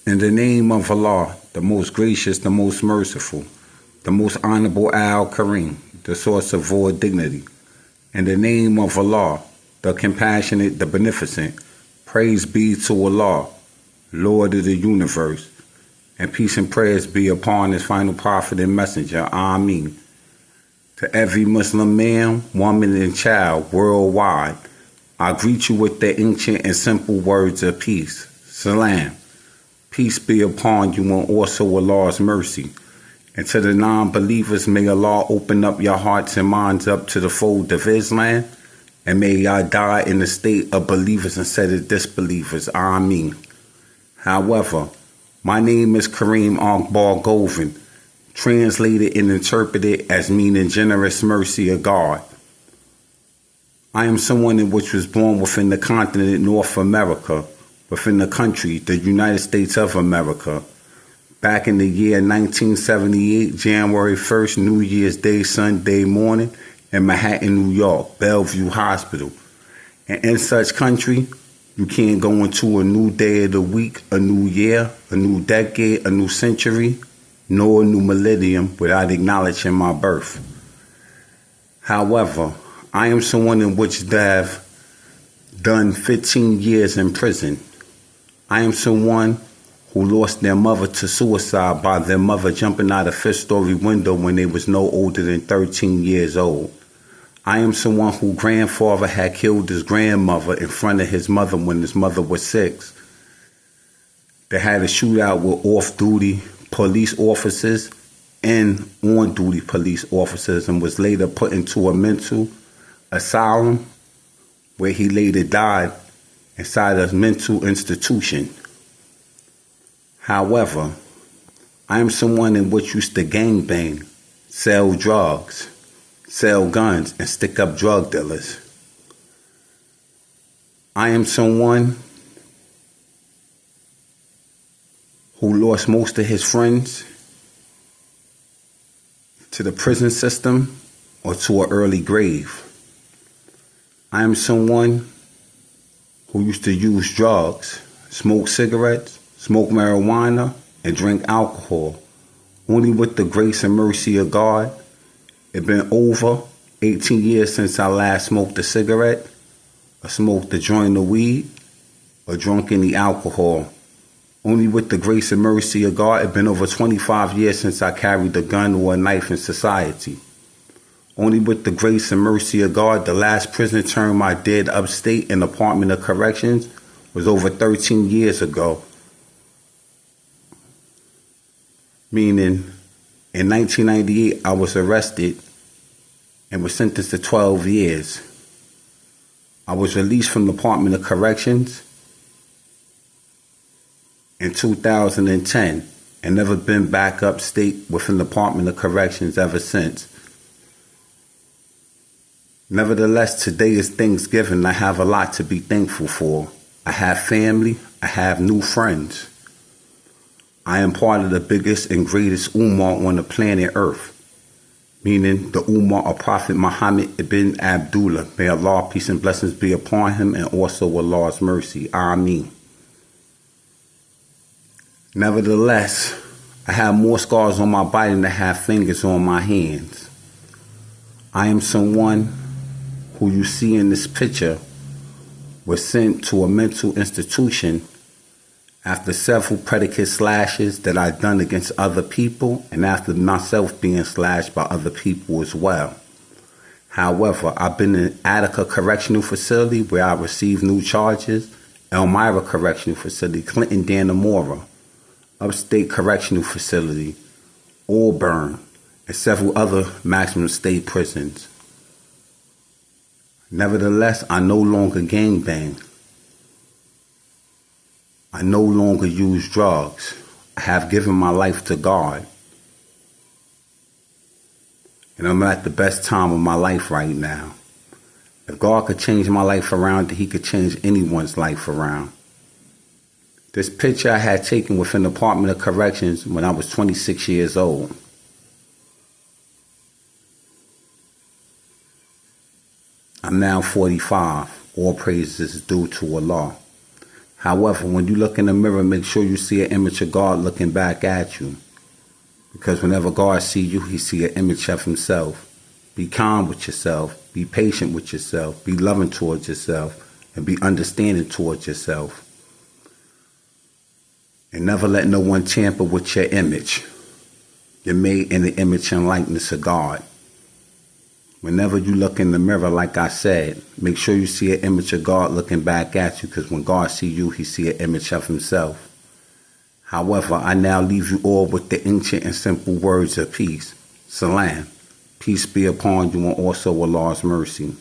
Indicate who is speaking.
Speaker 1: In the name of Allah, the most gracious, the most merciful, the most honorable Kareem, the source of all dignity. In the name of Allah, the compassionate, the beneficent, praise be to Allah, Lord of the universe, and peace and prayers be upon his final prophet and messenger. Ameen. To every Muslim man, woman, and child worldwide, I greet you with the ancient and simple words of peace. Salam. Peace be upon you and also Allah's mercy. And to the non-believers, may Allah open up your hearts and minds up to the fold of Islam. And may y'all die in the state of believers instead of disbelievers. Ameen. However, my name is Kareem Arkabar Govan, translated and interpreted as meaning generous mercy of God. I am someone in which was born within the continent North America, within the country, the United States of America, back in the year 1978, January 1st, New Year's Day, Sunday morning, in Manhattan, New York, Bellevue Hospital. And in such country, you can't go into a new day of the week, a new year, a new decade, a new century, nor a new millennium without acknowledging my birth. However, I am someone in which have done 15 years in prison. I am someone who lost their mother to suicide by their mother jumping out a fifth-story window when they was no older than 13 years old. I am someone whose grandfather had killed his grandmother in front of his mother when his mother was 6. They had a shootout with off-duty police officers and on-duty police officers and was later put into a mental asylum where he later died inside a mental institution. However, I am someone in which used to gangbang, sell drugs, sell guns, and stick up drug dealers. I am someone who lost most of his friends to the prison system or to an early grave. I am someone who used to use drugs, smoke cigarettes, smoke marijuana, and drink alcohol. Only with the grace and mercy of God, it's been over 18 years since I last smoked a cigarette, or smoked a joint of weed, or drunk any alcohol. Only with the grace and mercy of God, it's been over 25 years since I carried a gun or a knife in society. Only with the grace and mercy of God, the last prison term I did upstate in the Department of Corrections was over 13 years ago. Meaning, in 1998, I was arrested and was sentenced to 12 years. I was released from the Department of Corrections in 2010 and never been back upstate within the Department of Corrections ever since. Nevertheless, today is Thanksgiving. I have a lot to be thankful for. I have family. I have new friends. I am part of the biggest and greatest Ummah on the planet Earth, meaning the Ummah of Prophet Muhammad ibn Abdullah. May Allah, peace and blessings be upon him, and also Allah's mercy. Ameen. Nevertheless, I have more scars on my body than I have fingers on my hands. I am someone who you see in this picture was sent to a mental institution after several predicate slashes that I've done against other people and after myself being slashed by other people as well. However, I've been in Attica Correctional Facility where I received new charges, Elmira Correctional Facility, Clinton Dannemora, Upstate Correctional Facility, Auburn, and several other maximum state prisons. Nevertheless, I no longer gangbang. I no longer use drugs. I have given my life to God. And I'm at the best time of my life right now. If God could change my life around, He could change anyone's life around. This picture I had taken within the Department of Corrections when I was 26 years old. I'm now 45. All praises is due to Allah. However, when you look in the mirror, make sure you see an image of God looking back at you. Because whenever God sees you, he sees an image of himself. Be calm with yourself. Be patient with yourself. Be loving towards yourself. And be understanding towards yourself. And never let no one tamper with your image. You're made in the image and likeness of God. Whenever you look in the mirror, like I said, make sure you see an image of God looking back at you, because when God sees you, he sees an image of himself. However, I now leave you all with the ancient and simple words of peace. Salam. Peace be upon you and also Allah's mercy.